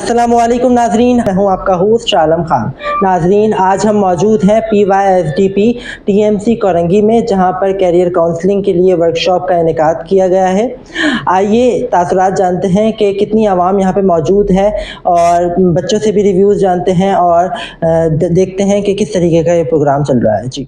अस्सलामुअलैकुम नाजरीन, मैं हूं आपका होस्ट आलम खान। नाजरीन, आज हम मौजूद हैं PYSDP TMC कोरंगी में, जहां पर कैरियर काउंसलिंग के लिए वर्कशॉप का इनेकाद किया गया है। आइए तासुरात जानते हैं कि कितनी आवाम यहां पे मौजूद है और बच्चों से भी रिव्यूज़ जानते हैं और देखते हैं कि किस तरीके का ये प्रोग्राम चल रहा है। जी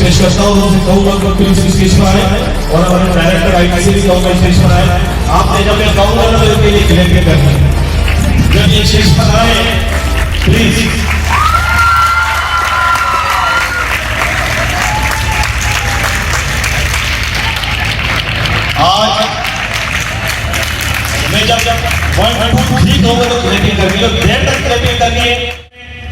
पेश करता हूँ, कहूँगा कि प्लीज स्टेज पर आए और हमारे डायरेक्टर आईटी से भी कहूँगा स्टेज पर आए। आपने जब मैं कहूँगा ना मेरे लिए क्लियर करना है, जब ये स्टेज पर आए प्लीज। आज मैं जब 1 2 3 कहूँगा तो क्लियर करनी है, देर तक क्लियर करनी है।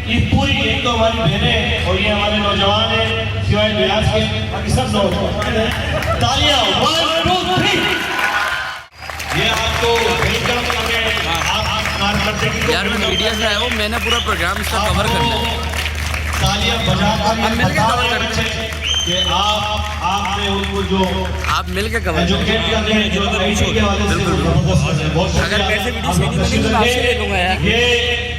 ये पूरी एक तो हमारी बहनें और ये हमारे नौजवान हैं, सिवाय रियाज के बाकी सब नौजवान हैं। तालियां 1 2 3। ये आपको वेलकम करके आप कार करते कि यार मैं मीडिया से आया हूँ, मैंने पूरा प्रोग्राम इसका कवर करना है। तालियां बजाकर हम मिलकर कवर करेंगे कि आपने उनको जो आप मिलकर कवर एजुकेट करते हैं, जो आईटी के वाले से बहुत अगर पैसे वीडियो से नहीं बनेगी तो आपसे ले लूँगा यार। ये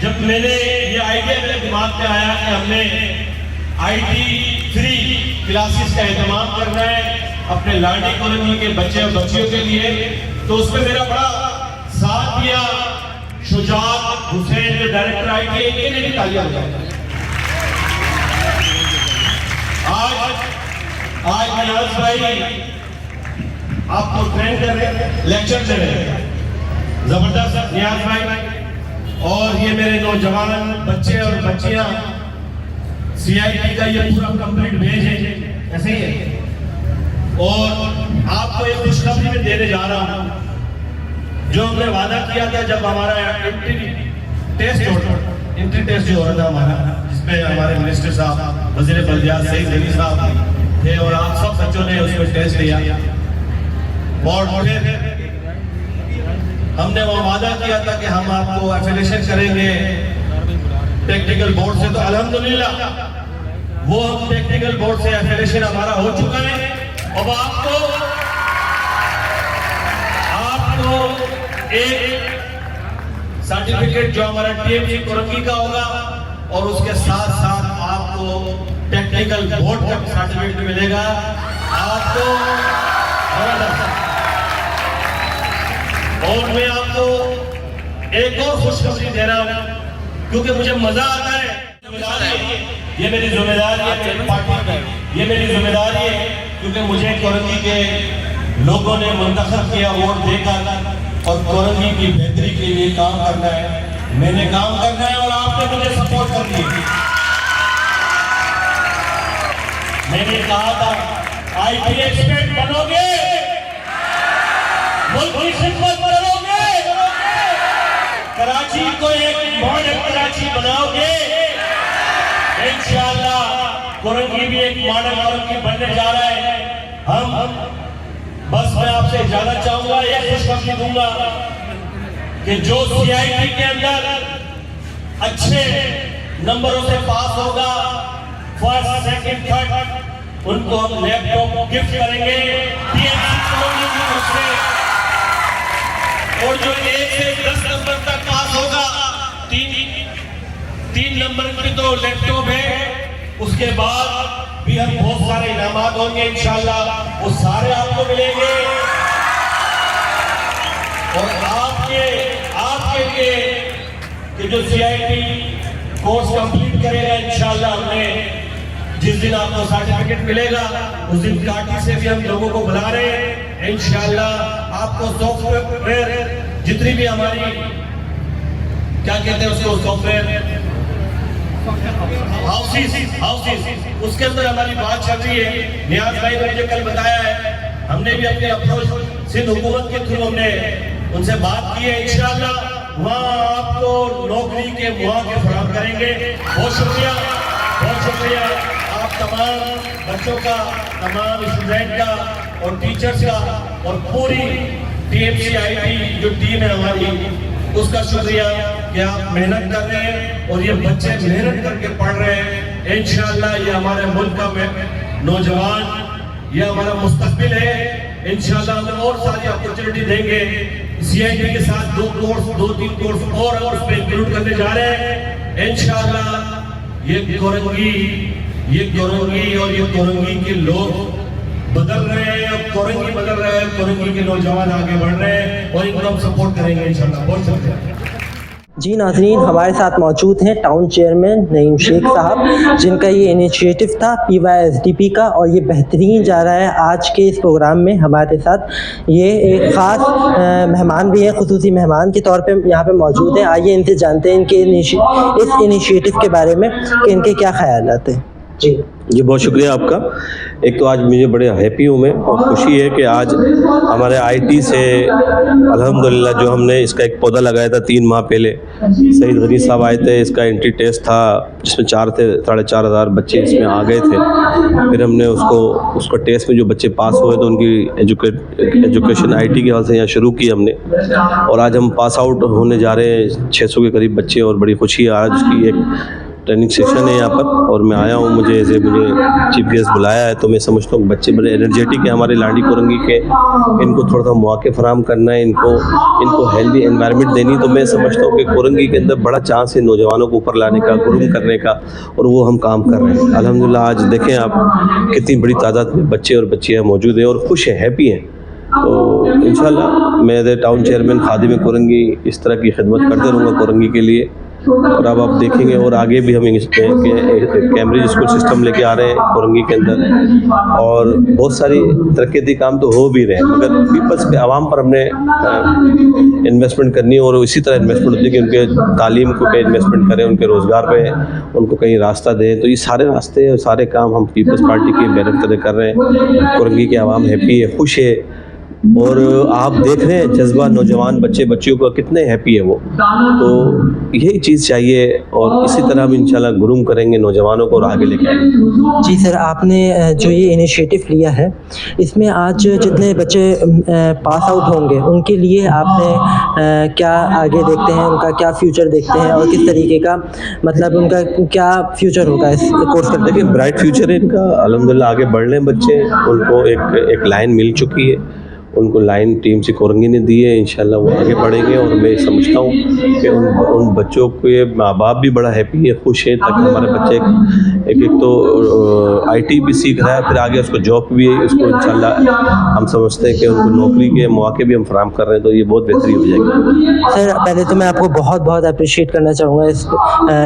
जब मैंने ये आइडिया मेरे दिमाग में आया कि हमने IT फ्री क्लासेस का इंतजाम करना है अपने लाडी कॉलोनी के बच्चे और बच्चियों के लिए, तो उसमें मेरा बड़ा साथ दिया शुजात हुसैन जो डायरेक्टर IT के लिए भी तालियां बजाएं। आज नियाज भाई आपको ट्रेन कर रहे हैं, लेक्चर दे रहे हैं, जबरदस्त नियाज भाई। और ये मेरे नौजवान बच्चे और बच्चियां CIT का ये पूरा कंप्लीट भेज है, ऐसे ही है। और आपको एक खुशखबरी में देने जा रहा हूं, जो हमने वादा किया था जब हमारा एंट्री टेस्ट जो हो रहा था हमारा, जिसमें हमारे मिनिस्टर साहब वजीर बल्दियात सईद अली साहब थे और आप सब बच्चों ने उसमें टेस्ट दिया और फिर हमने वो वादा किया था कि हम आपको एफिलिएशन करेंगे टेक्निकल बोर्ड से, तो अल्हम्दुलिल्लाह वो हम टेक्निकल बोर्ड से एफिलिएशन हमारा हो चुका है। अब आपको एक सर्टिफिकेट जो हमारा TMC कोरंगी का होगा और उसके साथ साथ आपको टेक्निकल बोर्ड का सर्टिफिकेट मिलेगा आपको। और मैं आपको एक और खुशखबरी दे रहा हूं, क्योंकि मुझे मजा आता है। ये मेरी जिम्मेदारी है पार्टी की, ये मेरी जिम्मेदारी है क्योंकि मुझे कोरंगी के लोगों ने मुंतखब किया, वोट देकर, और कोरंगी की बेहतरी के लिए काम करना है। मैंने काम करना है और आपने मुझे सपोर्ट कर दिया। मैंने कहा था IT एक्सपर्ट बनोगे, मुल्क की खिदमत करोगे, कराची को एक मॉडल कराची बनाओगे, इंशाअल्लाह कोरंगी भी एक मॉडल कोरंगी बनने जा रहा है। हम बस मैं आपसे इजाजत चाहूंगा, एक खुशखबरी दूंगा कि जो CIT के अंदर अच्छे नंबरों से पास होगा, फर्स्ट सेकंड थर्ड, उनको हम लैपटॉप गिफ्ट करेंगे TMC कोरंगी की तरफ से। और जो 1 से 10 नंबर तक जो लैपटॉप है उसके बाद भी हम बहुत सारे इनामात होंगे इंशाल्लाह, वो सारे आपको मिलेंगे। और आपके लिए कि जो CIT कोर्स कंप्लीट करेगा इंशाल्लाह, हमें जिस दिन आपको सर्टिफिकेट मिलेगा उस दिन काटी से भी हम लोगों को बुला रहे हैं इंशाल्लाह। आपको सॉफ्टवेयर जितनी भी हमारी क्या कहते हैं उसको सॉफ्टवेयर हाउसेस उसके अंदर हमारी बात चल रही है। नियाज भाई ने मुझे कल बताया है, हमने भी अपने अप्रोच सिंध हुकूमत के थ्रू हमने उनसे बात की है। इंशाल्लाह वहाँ आपको नौकरी के मौके फराहम करेंगे। बहुत शुक्रिया आप तमाम बच्चों का, तमाम स्टूडेंट का और टीचर्स का और पूरी TMC-IT जो टीम है हमारी, उसका शुक्रिया कि आप मेहनत कर रहे हैं और ये बच्चे मेहनत करके पढ़ रहे हैं। इंशाल्लाह ये हमारे मुल्क का नौजवान, ये हमारा मुस्तकबिल है। इंशाल्लाह हम और सारी अपॉर्चुनिटी देंगे। CIT के साथ 2-3 कोर्स और उस पर इंक्लूड करने जा रहे हैं इंशाल्लाह। ये कोरंगी और ये कोरंगी के लोग बदल रहे हैं, अब कोरंगी बदल रहे हैं, कोरंगी के नौजवान आगे बढ़ रहे हैं और इनको हम सपोर्ट करेंगे इंशाल्लाह। बहुत शुक्रिया। जी नाज़रीन, हमारे साथ मौजूद हैं टाउन चेयरमैन नईम शेख साहब, जिनका ये इनिशिएटिव था PYSDP का और ये बेहतरीन जा रहा है। आज के इस प्रोग्राम में हमारे साथ ये एक ख़ास मेहमान भी हैं, खुसूसी मेहमान के तौर पे यहाँ पे मौजूद हैं। आइए इनसे जानते हैं इनके इस इनिशिएटिव के बारे में कि इनके क्या ख्यालात हैं। जी बहुत शुक्रिया आपका। एक तो आज मुझे बड़े हैप्पी हूँ मैं और खुशी है कि आज हमारे IT से अल्हम्दुलिल्लाह जो हमने इसका एक पौधा लगाया था 3 माह पहले, सईद गनी साहब आए थे, इसका एंट्री टेस्ट था जिसमें 4,500 बच्चे इसमें आ गए थे। फिर हमने उसको टेस्ट में जो बच्चे पास हुए तो उनकी एजुकेशन IT के हवाले से यहाँ शुरू की हमने, और आज हम पास आउट होने जा रहे हैं 600 के करीब बच्चे, और बड़ी खुशी है। आज की एक ट्रेनिंग सेशन है यहाँ पर और मैं आया हूँ, मुझे चीफ गेस्ट बुलाया है, तो मैं समझता हूँ बच्चे बड़े एनर्जेटिक है हमारे लाडी कोरंगी के। इनको थोड़ा सा मौके फराहम करना है, इनको हेल्दी एनवायरनमेंट देनी। तो मैं समझता हूँ कि कोरंगी के अंदर बड़ा चांस है नौजवानों को ऊपर लाने का, ग्रूम करने का, और वो हम काम कर रहे हैं अल्हम्दुलिल्लाह। आज देखें आप कितनी बड़ी तादाद में बच्चे और बच्चियाँ मौजूद हैं और खुश हैं, हैप्पी हैं। तो इंशाल्लाह मैं टाउन चेयरमैन खादिम कोरंगी इस तरह की खिदमत करते रहूँगा कोरंगी के लिए। और अब आप देखेंगे और आगे भी हम कैम्ब्रिज स्कूल सिस्टम लेके आ रहे हैं कोरंगी के अंदर, और बहुत सारी तरक्याती काम तो हो भी रहे हैं, मगर पीपल्स पे आवाम पर हमने इन्वेस्टमेंट करनी है। और इसी तरह इन्वेस्टमेंट होती है कि उनके तालीम को कहीं इन्वेस्टमेंट करें, उनके रोज़गार पे उनको कहीं रास्ता दें। तो ये सारे रास्ते और सारे काम हम पीपल्स पार्टी के बैनर कर रहे हैं। कोरंगी के आवाम हैप्पी है, खुश है, और आप देख रहे हैं जज्बा नौजवान बच्चियों का कितने हैप्पी है वो। तो यही चीज़ चाहिए और इसी तरह हम इंशाल्लाह ग्रूम करेंगे नौजवानों को और आगे लेके आएंगे। जी सर, आपने जो ये इनिशिएटिव लिया है, इसमें आज जितने बच्चे पास आउट होंगे उनके लिए आपने क्या आगे देखते हैं, उनका क्या फ्यूचर देखते हैं और किस तरीके का मतलब उनका क्या फ्यूचर होगा इस कोर्स करने? देखिए ब्राइट फ्यूचर है इनका अल्हम्दुलिल्लाह। आगे बढ़ रहे हैं बच्चे, उनको एक लाइन मिल चुकी है, उनको लाइन टीम से कोरंगी ने दी है। इंशाल्लाह वो आगे बढ़ेंगे और मैं समझता हूँ कि उन बच्चों के माँ बाप भी बड़ा हैप्पी है, खुश है, ताकि हमारे बच्चे एक तो IT भी सीख रहा है, फिर आगे उसको जॉब भी है, उसको इंशाल्लाह हम समझते हैं कि उनको नौकरी के मौके भी हम फराहम कर रहे हैं, तो ये बहुत बेहतरी हो जाएगी। सर पहले तो मैं आपको बहुत बहुत अप्रिशिएट करना चाहूँगा इस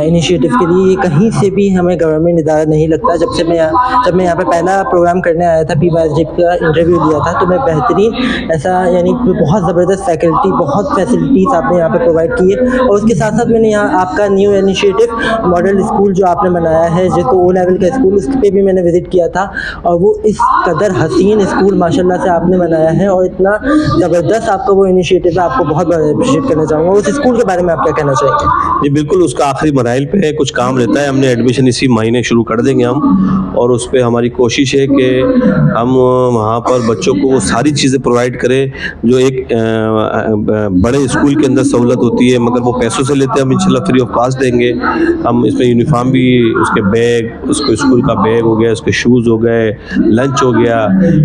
इनिशिएटिव के लिए। कहीं से भी हमें गवर्नमेंट इदारा नहीं लगता। जब मैं यहाँ पे पहला प्रोग्राम करने आया था, PYSDP का इंटरव्यू लिया था, तो मैं बेहतरीन ऐसा यानी बहुत ज़बरदस्त फैकल्टी, बहुत फैसिलिटीज़ आपने यहाँ पे प्रोवाइड की है। और उसके साथ साथ मैंने यहाँ आपका न्यू इनिशिएटिव मॉडल स्कूल जो आपने बनाया है, जिसको O लेवल का स्कूल, उस पर भी मैंने विज़िट किया था, और वो इस कदर हसीन स्कूल माशाल्लाह से आपने बनाया है और इतना ज़बरदस्त आपका वो इनिशिएटिव है। आपको बहुत बहुत अप्रिशिएट करना चाहूँगा। उस स्कूल के बारे में आप क्या कहना चाहेंगे? जी बिल्कुल, उसका आखिरी मराइल पे है, कुछ काम रहता है, हमने एडमिशन इसी महीने शुरू कर देंगे हम, और उस पर हमारी कोशिश है कि हम वहाँ पर बच्चों को वो सारी चीज़ें प्रोवाइड करें जो एक बड़े स्कूल के अंदर सहूलत होती है, मगर वो पैसों से लेते हैं। हम इंशाल्लाह फ्री ऑफ कॉस्ट देंगे। हम इसमें यूनिफॉर्म भी, उसके बैग, उसको स्कूल का बैग हो गया, उसके शूज़ हो गए, लंच हो गया,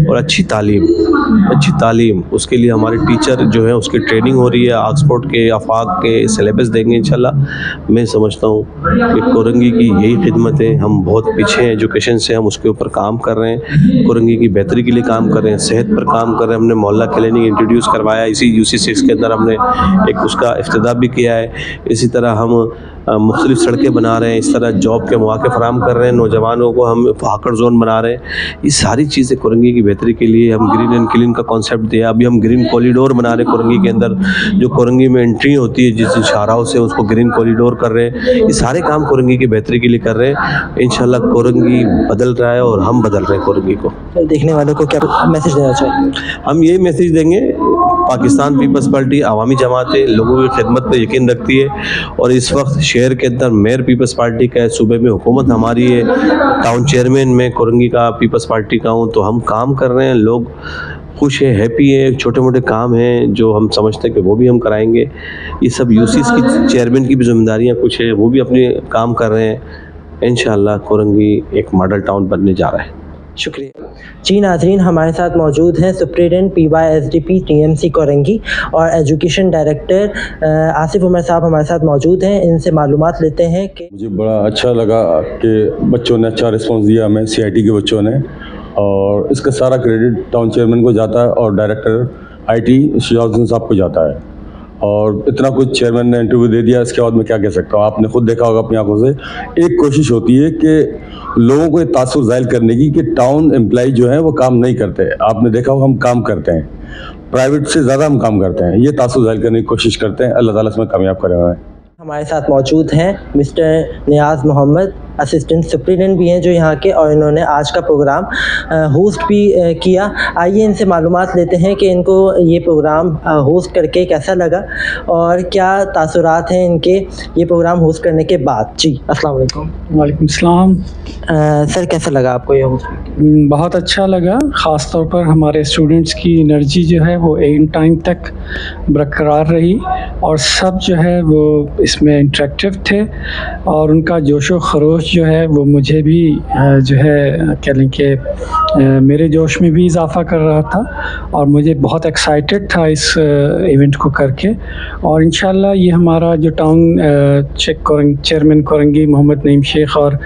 और अच्छी तालीम उसके लिए हमारे टीचर जो है उसकी ट्रेनिंग हो रही है। ऑक्सफोर्ड के आफाक के सिलेबस देंगे इंशाल्लाह। मैं समझता हूँ कि कोरंगी की यही खिदमत है। हम बहुत पीछे हैं एजुकेशन से, हम उसके ऊपर काम कर रहे हैं, कोरंगी की बेहतरी के लिए काम कर रहे हैं, सेहत पर काम कर रहे हैं। हमने मोहल्ला क्लिनिक इंट्रोड्यूस करवाया, इसी UC6 के अंदर हमने एक उसका इफ्तिताह भी किया है। इसी तरह हम मुख्तलिफ सड़कें बना रहे हैं, इस तरह जॉब के मौके फराहम कर रहे हैं, नौजवानों को हम हाकर जोन बना रहे हैं। ये सारी चीज़ें कोरंगी की बेहतरी के लिए हम ग्रीन एंड क्लीन का कॉन्सेप्ट दिया। अभी हम ग्रीन कॉरिडोर बना रहे हैं कोरंगी के अंदर, जो कोरंगी में एंट्री होती है जिस शाहराहों से, उसको ग्रीन कॉरिडोर कर रहे हैं। ये सारे काम कोरंगी की बेहतरी के लिए कर रहे हैं। इंशाल्लाह कोरंगी बदल रहा है और हम बदल रहे हैं कोरंगी को। देखने वालों को क्या मैसेज देना चाहिए? हम ये मैसेज देंगे, पाकिस्तान पीपल्स पार्टी अवामी जमात है, लोगों की खिदमत पर यकीन रखती है, और इस वक्त शहर के अंदर मेयर पीपल्स पार्टी का है, सूबे में हुकूमत हमारी है, टाउन चेयरमैन में कोरंगी का पीपल्स पार्टी का हूँ। तो हम काम कर रहे हैं, लोग खुश है, हैप्पी है। छोटे मोटे काम हैं जो हम समझते हैं कि वो भी हम कराएंगे। ये सब UCs की चेयरमैन की भी जिम्मेदारियाँ कुछ है, वो भी अपने काम कर रहे हैं। इंशाल्लाह कोरंगी एक मॉडल टाउन बनने जा रहा है। शुक्रिया जी। नाज़रीन, हमारे साथ मौजूद हैं सुप्रिटेंडेंट PYSDP TMC कोरंगी और एजुकेशन डायरेक्टर आसिफ उमर साहब हमारे साथ मौजूद हैं। इनसे मालूमात लेते हैं कि मुझे बड़ा अच्छा लगा कि बच्चों ने अच्छा रिस्पांस दिया हमें, CIT के बच्चों ने, और इसका सारा क्रेडिट टाउन चेयरमैन को जाता है और डायरेक्टर IT शिजाउद्दीन साहब को जाता है। और इतना कुछ चेयरमैन ने इंटरव्यू दे दिया, इसके बाद मैं क्या कह सकता हूँ। आपने खुद देखा होगा अपनी आंखों से। एक कोशिश होती है कि लोगों को ये तासुर ज़ाहिर करने की कि टाउन एम्प्लॉय जो है वो काम नहीं करते। आपने देखा होगा हम काम करते हैं, प्राइवेट से ज़्यादा हम काम करते हैं। ये तासुर ज़ाहिर करने की कोशिश करते हैं। अल्लाह ताला इसमें कामयाब करे हमें। हमारे साथ मौजूद हैं मिस्टर नियाज़ मोहम्मद, असिस्टेंट सुप्रिटेंडेंट भी हैं जो यहाँ के, और इन्होंने आज का प्रोग्राम होस्ट भी किया। आइए इनसे मालूमात लेते हैं कि इनको ये प्रोग्राम होस्ट करके कैसा लगा और क्या तासुरात हैं इनके ये प्रोग्राम होस्ट करने के बाद। जी अस्सलाम वालेकुम। वालेकुम सलाम। सर, कैसा लगा आपको ये होस्ट? बहुत अच्छा लगा। ख़ास तौर पर हमारे स्टूडेंट्स की एनर्जी जो है वो एंड टाइम तक बरकरार रही, और सब जो है वो इसमें इंटरेक्टिव थे, और उनका जोशो खरोश जो है वो मुझे भी जो है कह लें कि मेरे जोश में भी इजाफ़ा कर रहा था, और मुझे बहुत एक्साइटेड था इस इवेंट को करके। और इंशाल्लाह ये हमारा जो टाउन चेयरमैन कोरंगी मोहम्मद नईम शेख और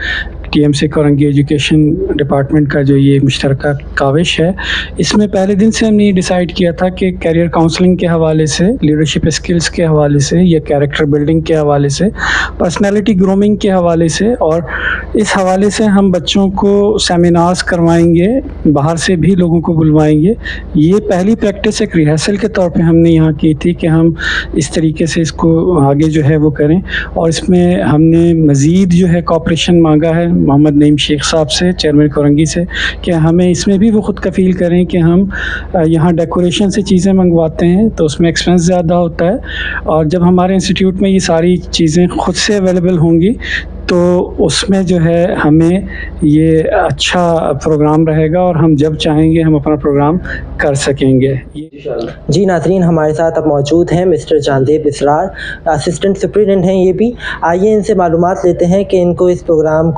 TMC कोरंगी एजुकेशन डिपार्टमेंट का जो ये मुश्तरका काविश है, इसमें पहले दिन से हमने ये डिसाइड किया था कि कैरियर काउंसलिंग के हवाले से, लीडरशिप स्किल्स के हवाले से, या कैरेक्टर बिल्डिंग के हवाले से, पर्सनालिटी ग्रूमिंग के हवाले से, और इस हवाले से हम बच्चों को सेमिनार्स करवाएंगे, बाहर से भी लोगों को बुलवाएंगे। ये पहली प्रैक्टिस एक रिहर्सल के तौर पे हमने यहाँ की थी कि हम इस तरीके से इसको आगे जो है वो करें, और इसमें हमने मज़ीद जो है कॉपरेशन मांगा है मोहम्मद नईम शेख साहब से, चेयरमैन कोरंगी से, कि हमें इसमें भी वो ख़ुद कफ़ील करें कि हम यहाँ डेकोरेशन से चीज़ें मंगवाते हैं तो उसमें एक्सपेंस ज़्यादा होता है, और जब हमारे इंस्टीट्यूट में ये सारी चीज़ें ख़ुद से अवेलेबल होंगी तो उसमें जो है हमें ये अच्छा प्रोग्राम रहेगा, और हम जब चाहेंगे हम अपना प्रोग्राम कर सकेंगे। जी नाज़रीन, हमारे साथ अब मौजूद हैं मिस्टर जांदेब इसरार, असिस्टेंट सुप्रिटेंडेंट हैं ये भी। आइए इनसे मालूमात लेते हैं कि इनको इस प्रोग्राम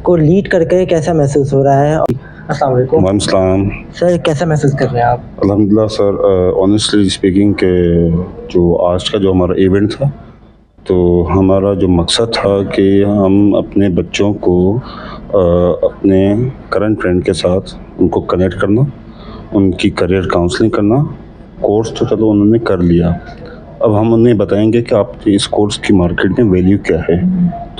को लीड करके कैसा महसूस हो रहा है। अस्सलाम वालेकुम। वालेकुम सर, कैसा महसूस कर रहे हैं आप? अल्हम्दुलिल्लाह सर, ऑनेस्टली स्पीकिंग के जो आज का जो हमारा इवेंट था, तो हमारा जो मकसद था कि हम अपने बच्चों को अपने करंट फ्रेंड के साथ उनको कनेक्ट करना, उनकी करियर काउंसलिंग करना। कोर्स तो चलो उन्होंने कर लिया, अब हम उन्हें बताएंगे कि आपकी इस कोर्स की मार्केट में वैल्यू क्या है।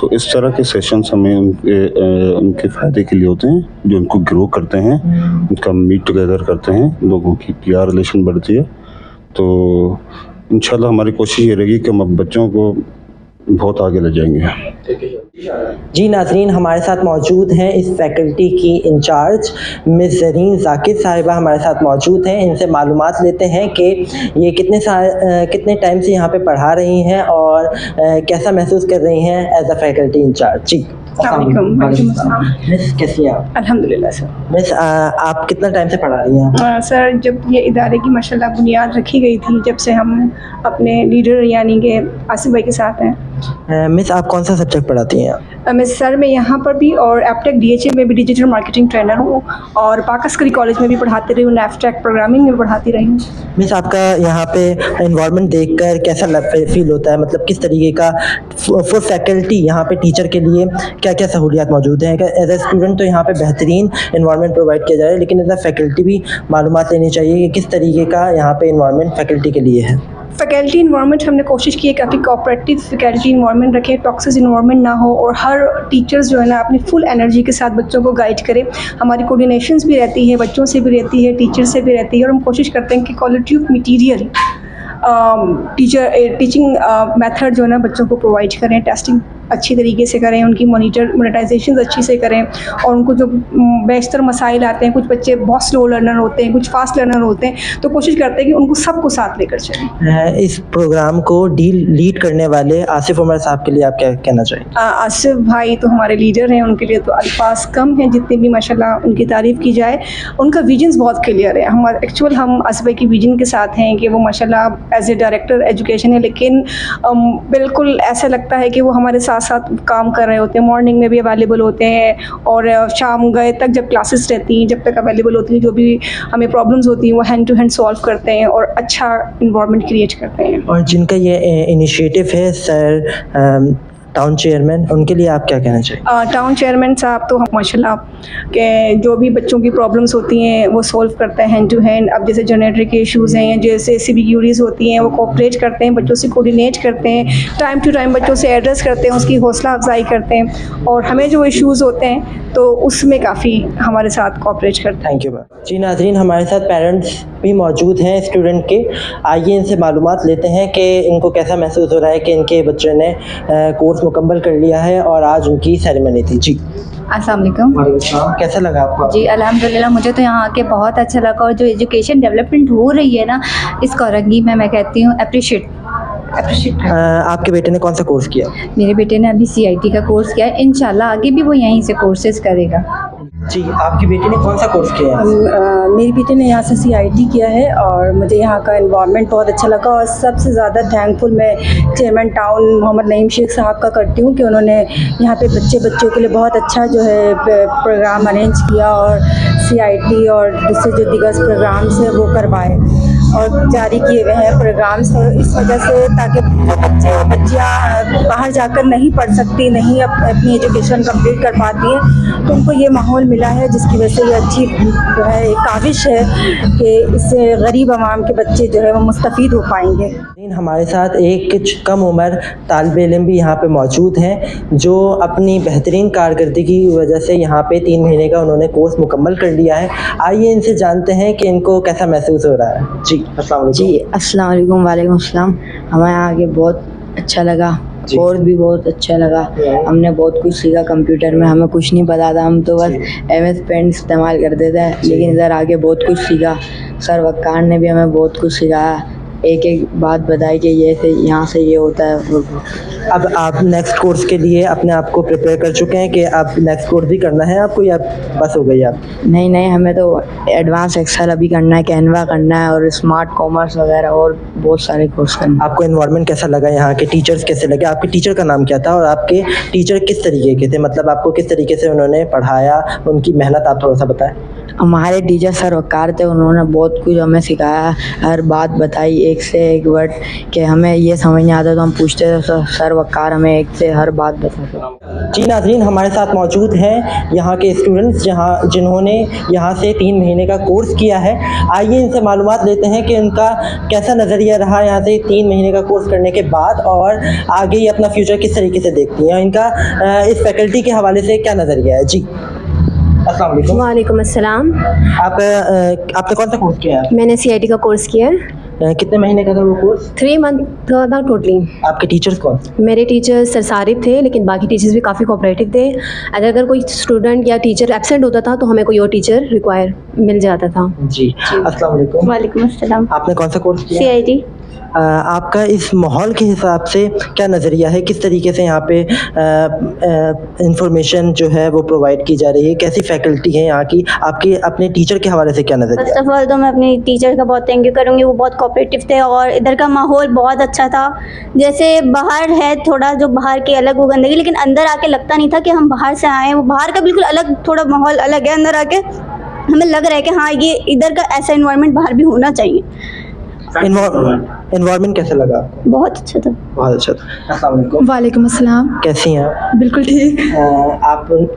तो इस तरह के सेशंस हमें उनके फ़ायदे के लिए होते हैं, जो उनको ग्रो करते हैं, उनका मीट टुगेदर करते हैं, लोगों की PR रिलेशन बढ़ती है। तो इंशाल्लाह हमारी कोशिश ये रहेगी कि हम बच्चों को बहुत आगे ले जाएंगे। जी नाज़रीन, हमारे साथ मौजूद हैं इस फैकल्टी की इंचार्ज मिस ज़रीन ज़ाकिर साहिबा हमारे साथ मौजूद हैं। इनसे मालूमात लेते हैं कि ये कितने टाइम से यहाँ पे पढ़ा रही हैं और कैसा महसूस कर रही हैं एज अ फैकल्टी इंचार्ज? जी मिस, कैसी हैं आप? अल्हम्दुलिल्लाह सर। मिस, आप कितना टाइम से पढ़ा रही हैं? सर जब ये इदारे की माशाल्लाह बुनियाद रखी गई थी, जब से हम अपने लीडर यानी कि आसिफ भाई के साथ हैं। मिस, आप कौन सा सब्जेक्ट पढ़ाती हैं? मिस सर मैं यहाँ पर भी और एपटेक DHA में भी डिजिटल मार्केटिंग ट्रेनर हूँ और पाकस्करी कॉलेज में भी पढ़ाती रही हूँ, नैफ्टेक प्रोग्रामिंग में पढ़ाती रही हूँ। मिस, आपका यहाँ पे इन्वायरमेंट देखकर कैसा फील होता है? मतलब किस तरीके का फॉर फैकल्टी यहाँ पे टीचर के लिए क्या क्या सहूलियात मौजूद हैं? एज ए स्टूडेंट तो यहाँ पे बेहतरीन इन्वायरमेंट प्रोवाइड किया जा रहा है, लेकिन एज ए फैकल्टी भी मालूमात लेनी चाहिए कि किस तरीके का यहाँ पे इन्वायरमेंट फैकल्टी के लिए है। फैकल्टी इन्वायरमेंट हमने कोशिश की है काफ़ी कोऑपरेटिव फैकल्टी इन्वायरमेंट रखें, टॉक्सिक इन्वायरमेंट ना हो और हर टीचर्स जो है ना अपनी फुल एनर्जी के साथ बच्चों को गाइड करें। हमारी कोऑर्डिनेशंस भी रहती है, बच्चों से भी रहती है, टीचर से भी रहती है और हम कोशिश करते हैं कि quality of material teaching method जो है ना बच्चों को प्रोवाइड करें, टेस्टिंग अच्छी तरीके से करें, उनकी मोनेटाइजेशन अच्छी से करें और उनको जो बेशतर मसाइल आते हैं, कुछ बच्चे बहुत स्लो लर्नर होते हैं, कुछ फास्ट लर्नर होते हैं, तो कोशिश करते हैं कि उनको सबको साथ लेकर चलें। इस प्रोग्राम को लीड करने वाले आसिफ उमर साहब के लिए आप क्या कहना चाहेंगे? आसिफ भाई तो हमारे लीडर हैं, उनके लिए तो अल्फाज कम हैं जितनी भी माशाल्लाह उनकी तारीफ़ की जाए। उनका विजन्स बहुत क्लियर है। हम आसिफ भाई की विजन के साथ हैं कि वो माशाल्लाह एज ए डायरेक्टर एजुकेशन है, लेकिन बिल्कुल ऐसा लगता है कि वो हमारे साथ काम कर रहे होते हैं, मॉर्निंग में भी अवेलेबल होते हैं और शाम गए तक जब क्लासेस रहती हैं, जब तक अवेलेबल होती हैं, जो भी हमें प्रॉब्लम्स होती हैं वो हैंड टू हैंड सॉल्व करते हैं और अच्छा इन्वायरमेंट क्रिएट करते हैं। और जिनका ये इनिशिएटिव है सर टाउन चेयरमैन, उनके लिए आप क्या कहना चाहिए? टाउन चेयरमैन साहब तो हम माशाल्लाह के जो भी बच्चों की प्रॉब्लम्स होती हैं वो सॉल्व करते हैं हैंड टू हैंड। अब जैसे जनरेटर के इश्यूज़ हैं, जैसे CBQDs होती हैं, वो कोऑपरेट करते हैं, बच्चों से कोऑर्डिनेट करते हैं, टाइम टू टाइम बच्चों से एड्रेस करते हैं, उसकी हौसला अफजाई करते हैं और हमें जो इश्यूज़ होते हैं तो उसमें काफ़ी हमारे साथ कोऑपरेट करते हैं। Thank you ma'am. जी नाज़रीन, हमारे साथ पेरेंट्स भी मौजूद हैं स्टूडेंट के। आइए इनसे मालूमात लेते हैं कि इनको कैसा महसूस हो रहा है कि इनके बच्चे ने कोर्स मुकम्मल कर लिया है और आज उनकी सेरेमनी थी। जी अस्सलाम वालेकुम। कैसा लगा आपको? जी अल्हम्दुलिल्लाह, मुझे तो यहाँ आके बहुत अच्छा लगा और जो एजुकेशन डेवलपमेंट हो रही है ना इस कोरंगी में, मैं कहती हूँ अप्रिशिएट। आपके बेटे ने कौन सा कोर्स किया? मेरे बेटे ने अभी CIT का कोर्स किया है, इंशाल्लाह आगे भी वो यहीं से कोर्सेज करेगा। जी, आपकी बेटी ने कौन सा कोर्स किया है? मेरी बेटी ने यहाँ से CIT किया है और मुझे यहाँ का एनवायरनमेंट बहुत अच्छा लगा और सबसे ज़्यादा थैंकफुल मैं चेयरमैन टाउन मोहम्मद नईम शेख साहब का करती हूँ कि उन्होंने यहाँ पे बच्चों के लिए बहुत अच्छा जो है प्रोग्राम अरेंज किया और CIT और दूसरे जो दिग्गज प्रोग्राम्स हैं वो करवाए और जारी किए हुए हैं प्रोग्राम्स। तो इस वजह से ताकि बच्चियाँ बाहर जाकर नहीं पढ़ सकती, नहीं अपनी एजुकेशन कंप्लीट कर पाती हैं, तो उनको ये माहौल मिला है जिसकी वजह से ये अच्छी जो है एक काविश है कि इससे गरीब आवाम के बच्चे जो है वो मुस्तफ़ीद हो पाएंगे। हमारे साथ एक कम उम्र तालिब इल्म भी यहाँ पे मौजूद हैं जो अपनी बेहतरीन कारकर्दगी की वजह से यहाँ पे 3 महीने का उन्होंने कोर्स मुकम्मल कर लिया है। आइए इनसे जानते हैं कि इनको कैसा महसूस हो रहा है। जी अस्सलाम वालेकुम। जी अस्सलाम वालेकुम। वालेकुम अस्सलाम। हमें आगे बहुत अच्छा लगा, कोर्स भी बहुत अच्छा लगा, हमने बहुत कुछ सीखा। कंप्यूटर में हमें कुछ नहीं पता था, हम तो बस MS पेंट इस्तेमाल करते थे, लेकिन इधर आगे बहुत कुछ सीखा। सर वक्कार ने भी हमें बहुत कुछ सिखाया, एक एक बात बताई कि ये से यहाँ से ये होता है। अब आप नेक्स्ट कोर्स के लिए अपने आप को प्रिपेयर कर चुके हैं कि आप नेक्स्ट कोर्स भी करना है आपको, या बस हो गई आप? नहीं, हमें तो एडवांस एक्सेल अभी करना है, कैनवा करना है और स्मार्ट कॉमर्स वगैरह और बहुत सारे कोर्स करना है। आपको एनवायरनमेंट कैसा लगा? यहाँ के टीचर्स कैसे लगे? आपके टीचर का नाम क्या था और आपके टीचर किस तरीके के थे? मतलब आपको किस तरीके से उन्होंने पढ़ाया, उनकी मेहनत आप थोड़ा सा बताएं। हमारे टीचर सर वकार थे, उन्होंने बहुत कुछ हमें सिखाया, हर बात बताई एक से एक वर्ड कि हमें ये समझ नहीं आता तो हम पूछते थे, सर वकार हमें एक से हर बात बताते। जी नाज़रीन, हमारे साथ मौजूद हैं यहाँ के स्टूडेंट्स जिन्होंने यहाँ से 3 महीने का कोर्स किया है। आइए इनसे मालूमात लेते हैं कि उनका कैसा नज़रिया रहा यहाँ से 3 महीने का कोर्स करने के बाद और आगे ये अपना फ्यूचर किस तरीके से देखती हैं, इनका इस फैकल्टी के हवाले से क्या नज़रिया है। जी अस्सलाम वालेकुम। वालेकुम अस्सलाम। आपने कौन सा कोर्स किया है? मैंने CIT का कोर्स किया है। कितने महीने का था वो कोर्स? 3 मंथ का था टोटली। आपके टीचर्स कौन? मेरे टीचर्स सर सारिफ थे, लेकिन बाकी टीचर्स भी काफ़ी कोऑपरेटिव थे। अगर कोई स्टूडेंट या टीचर एब्सेंट होता था तो हमें कोई और टीचर रिक्वायर मिल जाता था। जी अस्सलाम वालेकुम। वालेकुम अस्सलाम। आपने कौन सा कोर्स किया? CIT। आपका इस माहौल के हिसाब से क्या नज़रिया है, किस तरीके से यहाँ पे इंफॉर्मेशन जो है वो प्रोवाइड की जा रही है, कैसी फैकल्टी है यहाँ की, आपके अपने टीचर के हवाले से क्या नज़रिया फर्स्ट ऑफ ऑल तो मैं अपनी टीचर का बहुत थैंक यू करूँगी, वो बहुत कोऑपरेटिव थे और इधर का माहौल बहुत अच्छा था। जैसे बाहर है थोड़ा जो बाहर के अलग वो गंदगी, लेकिन अंदर आके लगता नहीं था कि हम बाहर से आए हैं। वो बाहर का बिल्कुल अलग थोड़ा माहौल अलग है, अंदर आके हमें लग रहा है कि हाँ ये इधर का ऐसा इन्वायरमेंट बाहर भी होना चाहिए। एनवायरनमेंट कैसा लगा आपको? बहुत अच्छा था। बहुत अच्छा था। अस्सलाम वालेकुम। वालेकुम अस्सलाम। कैसी हैं आप? बिल्कुल ठीक।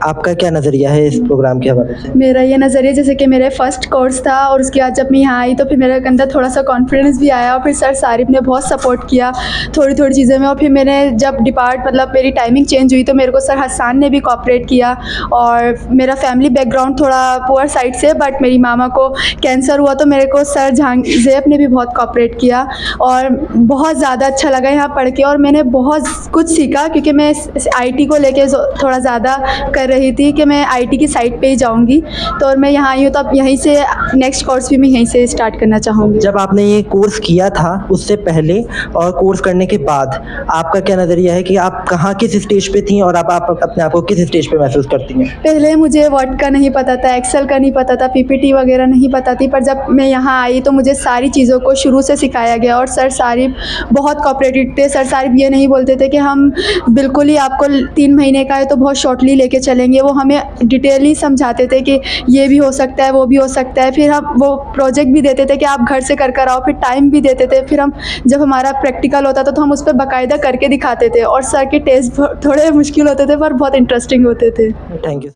आपका क्या नज़रिया है इस प्रोग्राम के हवाले से? मेरा ये नज़रिया जैसे कि मेरे फर्स्ट कोर्स था और उसके बाद जब मैं यहाँ आई तो फिर मेरे अंदर थोड़ा सा कॉन्फिडेंस भी आया और फिर सर सारिफ ने बहुत सपोर्ट किया थोड़ी थोड़ी चीज़ों में। और फिर मैंने जब मतलब मेरी टाइमिंग चेंज हुई तो मेरे को सर हसन ने भी कोऑपरेट किया। और मेरा फैमिली बैकग्राउंड थोड़ा पुअर साइड से, बट मेरी मामा को कैंसर हुआ तो मेरे को सर जैब ने भी बहुत कोऑपरेट किया और बहुत ज़्यादा अच्छा लगा यहाँ पढ़ के। और मैंने बहुत कुछ सीखा क्योंकि मैं आईटी को लेके थोड़ा ज़्यादा कर रही थी कि मैं आईटी की साइट पे ही जाऊँगी, तो और मैं यहाँ आई हूँ तो अब यहीं से नेक्स्ट कोर्स भी मैं यहीं से स्टार्ट करना चाहूँगी। जब आपने ये कोर्स किया था उससे पहले और कोर्स करने के बाद आपका क्या नज़रिया है कि आप कहाँ किस स्टेज पे थी और अब आप अपने आप को किस स्टेज पे महसूस करती हैं? पहले मुझे वर्ड का नहीं पता था, एक्सेल का नहीं पता था, पीपीटी वगैरह नहीं पता थी, पर जब मैं यहाँ आई तो मुझे सारी चीज़ों को शुरू से सिखाया गया। और सर सारिफ बहुत कोऑपरेटिव थे। सर सारिफ ये नहीं बोलते थे कि हम बिल्कुल ही आपको 3 महीने का है तो बहुत शॉर्टली लेके चलेंगे, वो हमें डिटेली समझाते थे कि ये भी हो सकता है वो भी हो सकता है। फिर हम वो प्रोजेक्ट भी देते थे कि आप घर से कर आओ, फिर टाइम भी देते थे। फिर हम जब हमारा प्रैक्टिकल होता था तो हम उस पर बाकायदा करके दिखाते थे और सर के टेस्ट थोड़े मुश्किल होते थे पर बहुत इंटरेस्टिंग होते थे। Thank you.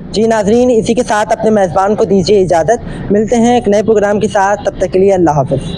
जी नाजरीन, इसी के साथ अपने मेज़बान को दीजिए इजाज़त। मिलते हैं एक नए प्रोग्राम के साथ, तब तक के लिए अल्लाह हाफ़िज़।